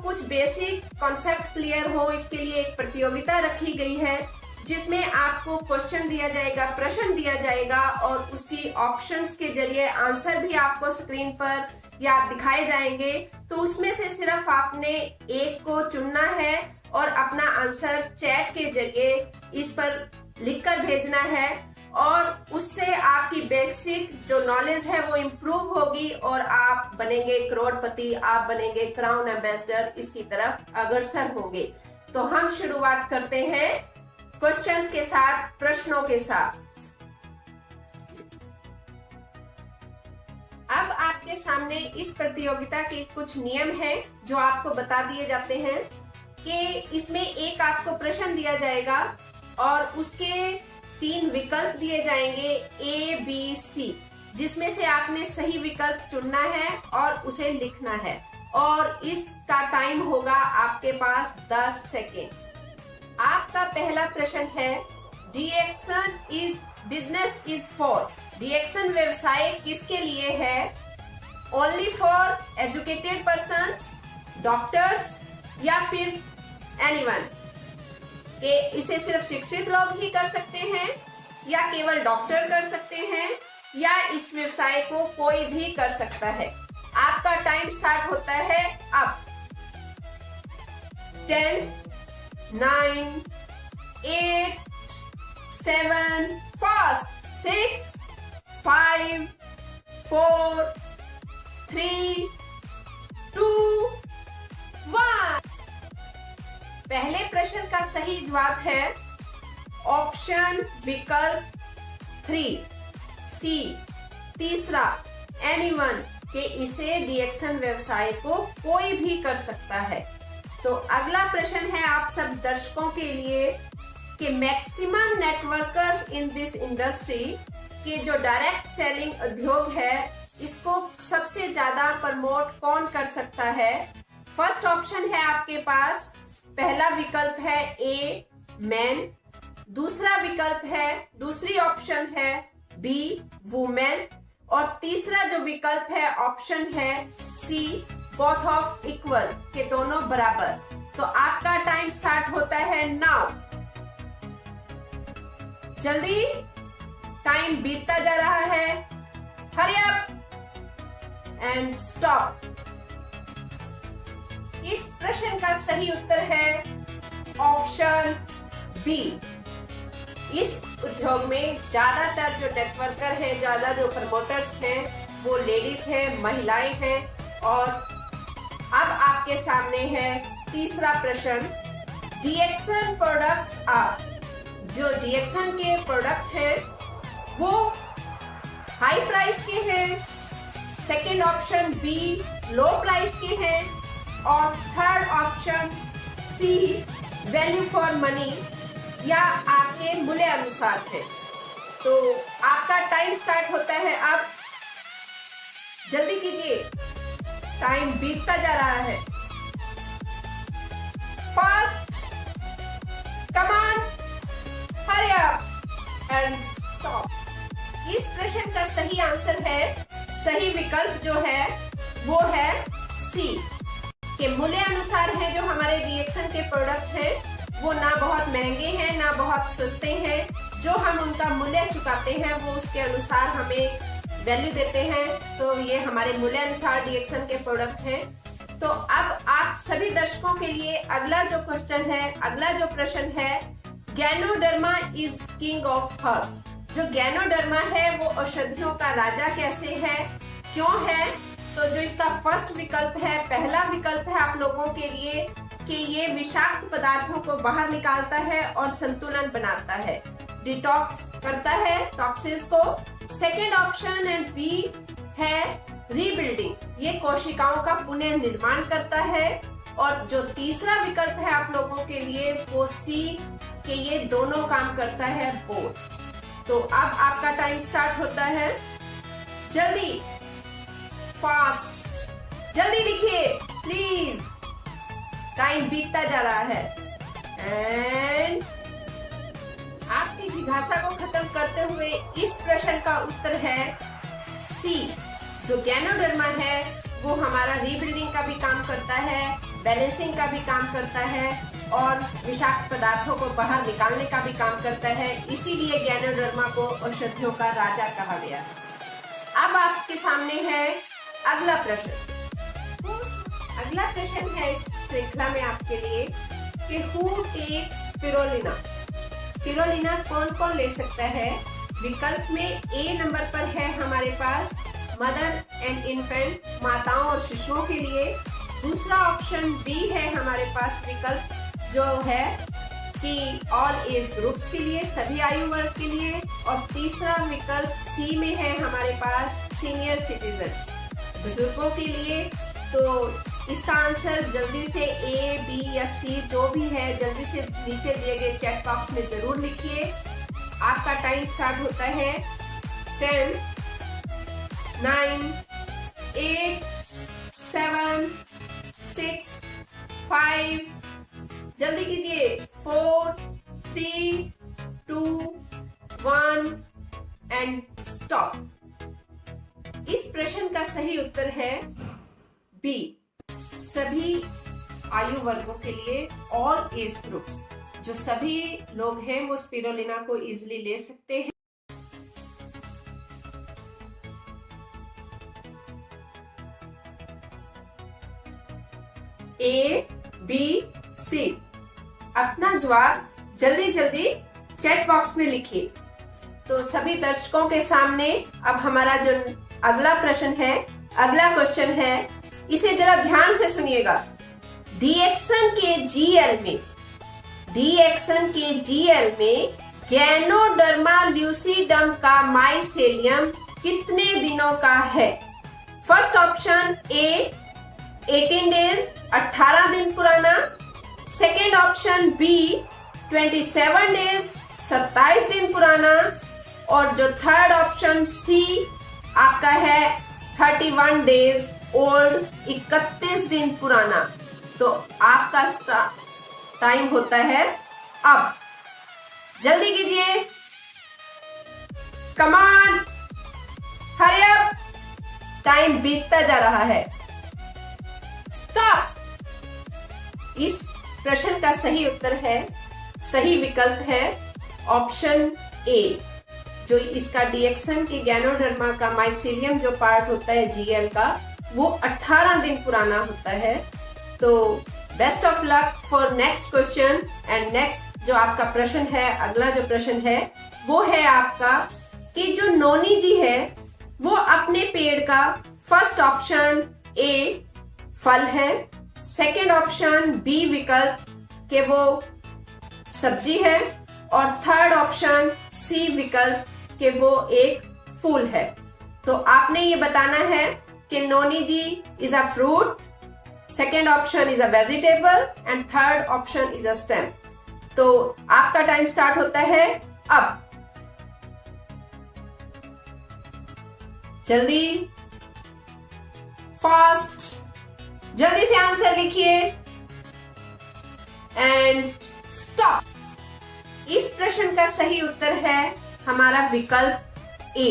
कुछ basic concept clear हो, इसके लिए एक प्रतियोगिता रखी गई है जिसमें आपको क्वेश्चन दिया जाएगा, प्रश्न दिया जाएगा और उसकी ऑप्शंस के जरिए आंसर भी आपको स्क्रीन पर या दिखाए जाएंगे। तो उसमें से सिर्फ आपने एक को चुनना है और अपना आंसर चैट के जरिए इस पर लिखकर भेजना है और उससे आपकी बेसिक जो नॉलेज है वो इम्प्रूव होगी और आप बनेंगे करोड़पति, आप बनेंगे क्राउन एम्बेसडर, इसकी तरफ अग्रसर होंगे। तो हम शुरुआत करते हैं क्वेश्चंस के साथ, प्रश्नों के साथ। अब आपके सामने इस प्रतियोगिता के कुछ नियम हैं जो आपको बता दिए जाते हैं कि इसमें एक आपको प्रश्न दिया जाएगा और उसके 3 विकल्प दिए जाएंगे A, B, C, जिसमें से आपने सही विकल्प चुनना है और उसे लिखना है और इसका टाइम होगा आपके पास 10 सेकेंड। आपका पहला प्रश्न है डीएक्सन इज बिजनेस इज फॉर, डीएक्सन व्यवसाय किसके लिए है? Only for educated persons, doctors या फिर एनीवन, कि इसे सिर्फ शिक्षित लोग ही कर सकते हैं या केवल डॉक्टर कर सकते हैं या इस व्यवसाय को कोई भी कर सकता है। आपका टाइम स्टार्ट होता है अब। 10, 9, 8, 7, फास्ट, 6, 5, 4, 3, 2, 1। पहले प्रश्न का सही जवाब है ऑप्शन विकल्प 3 सी, तीसरा एनीवन, के इसे डीएक्सन व्यवसाय को कोई भी कर सकता है। तो अगला प्रश्न है आप सब दर्शकों के लिए कि maximum networkers in this industry, के जो डायरेक्ट सेलिंग उद्योग है इसको सबसे ज्यादा प्रमोट कौन कर सकता है? फर्स्ट ऑप्शन है आपके पास, पहला विकल्प है ए मैन, दूसरा विकल्प है, दूसरी ऑप्शन है बी वुमेन और तीसरा जो विकल्प है ऑप्शन है सी बोथ ऑफ इक्वल, के दोनों बराबर। तो आपका टाइम स्टार्ट होता है नाउ। जल्दी, टाइम बीतता जा रहा है। Hurry up and stop. इस प्रश्न का सही उत्तर है ऑप्शन बी। इस उद्योग में ज्यादातर जो नेटवर्कर हैं, ज्यादा जो प्रमोटर्स हैं वो लेडीज हैं, महिलाएं हैं। और अब आपके सामने है तीसरा प्रश्न, डीएक्सन प्रोडक्ट्स आर, जो डीएक्सन के प्रोडक्ट हैं वो हाई प्राइस के हैं, second option B low price के हैं और third option C value for money या आपके मूल्य अनुसार है। तो आपका टाइम स्टार्ट होता है अब। जल्दी कीजिए, टाइम बीतता जा रहा है। Fast, come on, hurry up and stop. इस प्रश्न का सही आंसर है, सही विकल्प जो है वो है सी, के मूल्य अनुसार है। जो हमारे डीएक्सन के प्रोडक्ट हैं वो ना बहुत महंगे हैं ना बहुत सस्ते हैं, जो हम उनका मूल्य चुकाते हैं वो उसके अनुसार हमें वैल्यू देते हैं। तो ये हमारे मूल्य अनुसार डीएक्सन के प्रोडक्ट हैं। तो अब आप सभी दर्शकों के लिए अगला जो क्वेश्चन है, अगला जो प्रश्न है, ganoderma is king of herbs, जो गैनोडर्मा है वो औषधियों का राजा कैसे है, क्यों है? तो जो इसका फर्स्ट विकल्प है, पहला विकल्प है आप लोगों के लिए कि ये विषाक्त पदार्थों को बाहर निकालता है और संतुलन बनाता है, डिटॉक्स करता है टॉक्सिन्स को। सेकेंड ऑप्शन एंड बी है रीबिल्डिंग, ये कोशिकाओं का पुनः निर्माण करता है। और जो तीसरा विकल्प है आप लोगों के लिए वो सी, कि ये दोनों काम करता है, बोथ। तो अब आपका टाइम स्टार्ट होता है। जल्दी, फास्ट, जल्दी लिखिए प्लीज, टाइम बीतता जा रहा है। एंड आपकी जिज्ञासा को खत्म करते हुए इस प्रश्न का उत्तर है सी, जो गैनोडर्मा है वो हमारा रीबिल्डिंग का भी काम करता है बैलेंसिंग का भी काम करता है और विषाक्त पदार्थों को बाहर निकालने का भी काम करता है। इसीलिए गैनोडर्मा को औषधियों का राजा कहा गया। अब आपके सामने है अगला प्रश्न। अगला प्रश्न है इस श्रृंखला में आपके लिए कि हु टेक्स स्पिरुलिना। स्पिरुलिना कौन कौन ले सकता है? विकल्प में ए नंबर पर है हमारे पास मदर एंड इन्फेंट, माताओं और शिशुओं के लिए। दूसरा ऑप्शन बी है हमारे पास विकल्प जो है कि ऑल एज ग्रुप्स के लिए, सभी आयु वर्ग के लिए। और तीसरा विकल्प सी में है हमारे पास सीनियर सिटीजन, बुजुर्गों के लिए। तो इसका आंसर जल्दी से ए, बी या सी जो भी है जल्दी से नीचे दिए गए चैट बॉक्स में जरूर लिखिए। आपका टाइम स्टार्ट होता है 10, 9, 8, 7, 6, 5, जल्दी कीजिए 4, 3, 2, 1 एंड स्टॉप। इस प्रश्न का सही उत्तर है बी, सभी आयु वर्गों के लिए, ऑल एज ग्रुप्स। जो सभी लोग हैं वो स्पिरुलिना को इजीली ले सकते हैं। ए, बी, सी अपना जवाब जल्दी जल्दी चैट बॉक्स में लिखिए। तो सभी दर्शकों के सामने अब हमारा जो अगला प्रश्न है, अगला क्वेश्चन है, इसे जरा ध्यान से सुनिएगा। डीएक्सन के जीएल में गैनोडर्मा ल्यूसीडम का माइसेलियम कितने दिनों का है? फर्स्ट ऑप्शन ए 18 डेज, 18 दिन पुराना। सेकेंड ऑप्शन बी 27 डेज, 27 दिन पुराना। और जो थर्ड ऑप्शन सी आपका है 31 डेज ओल्ड, 31 दिन पुराना। तो आपका टाइम होता है अब, जल्दी कीजिए, come on, hurry up, time बीतता जा रहा है, स्टॉप। इस प्रश्न का सही उत्तर है, सही विकल्प है ऑप्शन ए। जो इसका डीएक्सन के गैनोडर्मा का माइसेलियम जो पार्ट होता है जीएल का, वो 18 दिन पुराना होता है। तो best of luck for next question. And next जो आपका प्रश्न है, अगला जो प्रश्न है वो है आपका कि जो नोनी जी है वो अपने पेड़ का फर्स्ट ऑप्शन ए फल है, सेकेंड ऑप्शन बी विकल्प के वो सब्जी है, और थर्ड ऑप्शन सी विकल्प के वो एक फूल है। तो आपने ये बताना है कि नोनी जी is a fruit, second option is a vegetable and third option is a stem. तो आपका टाइम स्टार्ट होता है अब, जल्दी, फास्ट, जल्दी से आंसर लिखिए एंड स्टॉप। इस प्रश्न का सही उत्तर है हमारा विकल्प ए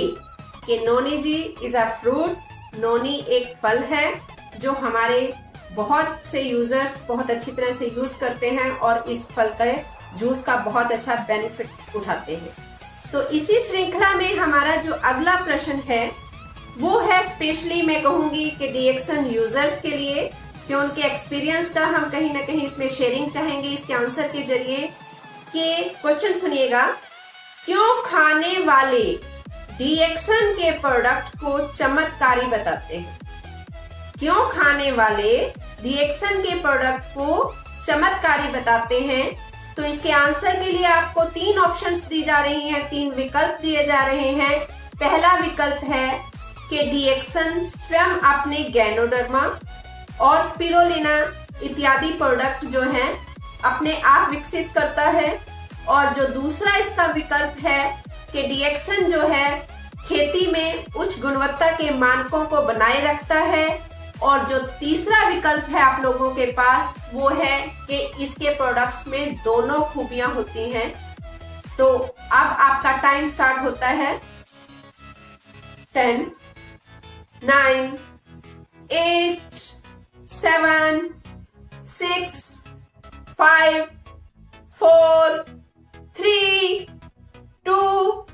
कि नोनी जी इज अ फ्रूट। नोनी एक फल है जो हमारे बहुत से यूजर्स बहुत अच्छी तरह से यूज करते हैं और इस फल के जूस का बहुत अच्छा बेनिफिट उठाते हैं। तो इसी श्रृंखला में हमारा जो अगला प्रश्न है वो है स्पेशली मैं कहूंगी कि डीएक्सन यूजर्स के लिए, कि उनके एक्सपीरियंस का हम कहीं ना कहीं इसमें शेयरिंग चाहेंगे इसके आंसर के जरिए। कि क्वेश्चन सुनिएगा, क्यों खाने वाले डीएक्सन के प्रोडक्ट को चमत्कारी बताते हैं? क्यों खाने वाले डीएक्सन के प्रोडक्ट को चमत्कारी बताते हैं? तो इसके आंसर के लिए आपको 3 ऑप्शंस दी जा रही हैं, 3 विकल्प दिए जा रहे हैं। पहला विकल्प है कि डीएक्सन स्वयं अपने गैनोडर्मा और स्पिरुलिना इत्यादि प्रोडक्ट जो हैं अपने आप विकसित करता है। और जो दूसरा इसका विकल्प है कि डीएक्सन जो है खेती में उच्च गुणवत्ता के मानकों को बनाए रखता है। और जो तीसरा विकल्प है आप लोगों के पास वो है कि इसके प्रोडक्ट्स में दोनों खूबियां होती हैं। तो अब आपका टाइम स्टार्ट होता है 10, 9, 8, 7, 6, 5, 4, 3, 2,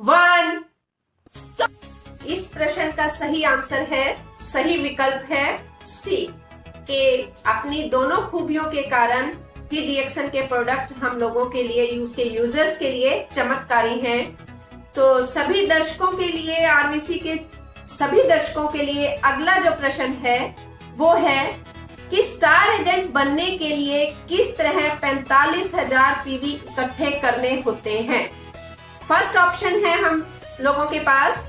1 स्टॉप। इस प्रश्न का सही आंसर है, सही विकल्प है सी, के अपनी दोनों खूबियों के कारण ही डीएक्सन के प्रोडक्ट हम लोगों के लिए, यूजर्स के लिए चमत्कारी हैं। तो सभी दर्शकों के लिए, आरवीसी के सभी दर्शकों के लिए अगला जो प्रश्न है वो है कि स्टार एजेंट बनने के लिए किस तरह 45,000 पीवी इकट्ठे करने होते हैं। फर्स्ट ऑप्शन है हम लोगों के पास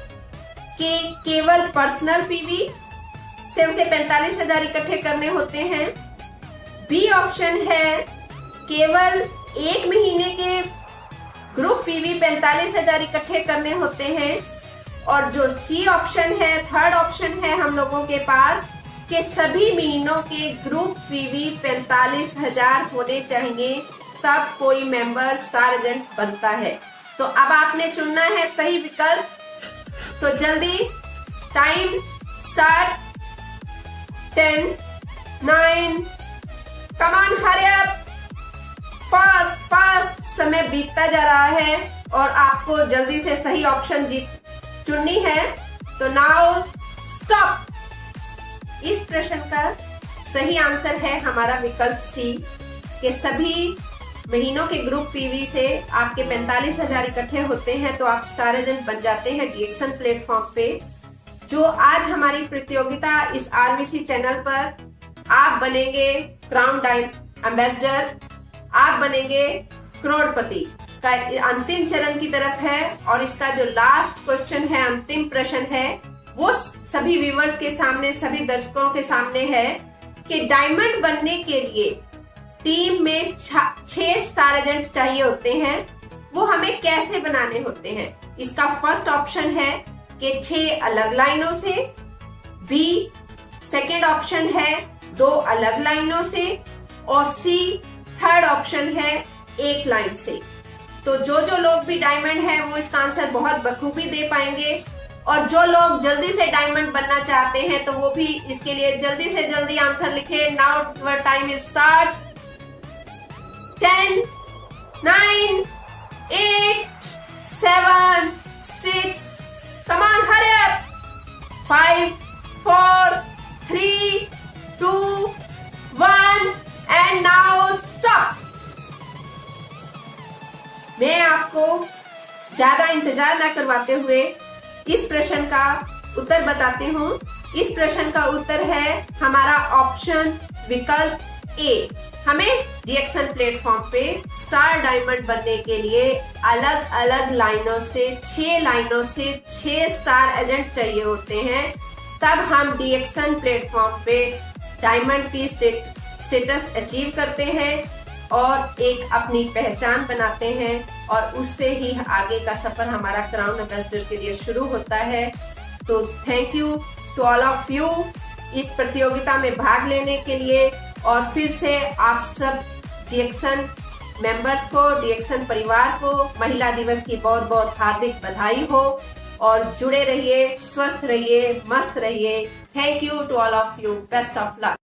कि केवल पर्सनल पीवी से उसे 45,000 इकट्ठे करने होते हैं। बी ऑप्शन है केवल एक महीने के ग्रुप पीवी 45,000 इकट्ठे करने होते हैं। और जो सी ऑप्शन है, थर्ड ऑप्शन है हम लोगों के पास कि सभी महीनों के ग्रुप पीवी 45,000 होने चाहिए, तब कोई मेंबर स्टार एजेंट बनता है। तो अब आपने चुनना है सही विकल्प। तो जल्दी, time start. 10, 9, come on, hurry up, fast fast. समय बीतता जा रहा है और आपको जल्दी से सही ऑप्शन चुननी है। तो नाउ स्टॉप। इस प्रश्न का सही आंसर है हमारा विकल्प सी, कि सभी महीनों के ग्रुप पीवी से आपके 45,000 इकट्ठे होते हैं तो आप स्टार एजेंट बन जाते हैं डीएक्सन प्लेटफॉर्म पे। जो आज हमारी प्रतियोगिता इस आरवीसी चैनल पर, आप बनेंगे क्राउन डायमंड एम्बेसडर, आप बनेंगे करोड़पति का अंतिम चरण की तरफ है। और इसका जो लास्ट क्वेश्चन है, अंतिम प्रश्न है, वो सभी व्यूअर्स के सामने, सभी दर्शकों के सामने है कि डायमंड बनने के लिए टीम में 6 स्टार एजेंट चाहिए होते हैं, वो हमें कैसे बनाने होते हैं। इसका फर्स्ट ऑप्शन है कि 6 अलग लाइनों से, बी सेकेंड ऑप्शन है 2 अलग लाइनों से, और सी थर्ड ऑप्शन है 1 लाइन से। तो जो लोग भी डायमंड है वो इसका आंसर बहुत बखूबी दे पाएंगे, और जो लोग जल्दी से डायमंड बनना चाहते हैं तो वो भी इसके लिए जल्दी से जल्दी आंसर लिखे। Now your time is start. 10, 9, 8, 7, 6, come on, hurry up, 5, 4, 3, 2, 1 and now stop। मैं आपको ज्यादा इंतजार न करवाते हुए इस प्रश्न का उत्तर बताती हूँ। इस प्रश्न का उत्तर है हमारा ऑप्शन विकल्प ए। हमें डीएक्सन प्लेटफॉर्म पे स्टार डायमंड बनने के लिए अलग अलग लाइनों से, 6 लाइनों से 6 स्टार एजेंट चाहिए होते हैं, तब हम डीएक्सन प्लेटफॉर्म पे डायमंड की स्टेटस अचीव करते हैं और एक अपनी पहचान बनाते हैं, और उससे ही आगे का सफर हमारा क्राउन एम्बेसडर के लिए शुरू होता है। तो thank you to all of you इस प्रतियोगिता में भाग लेने के लिए। और फिर से आप सब डीएक्सन मेंबर्स को, डीएक्सन परिवार को महिला दिवस की बहुत बहुत हार्दिक बधाई हो, और जुड़े रहिए, स्वस्थ रहिए, मस्त रहिए। Thank you to all of you. Best of luck.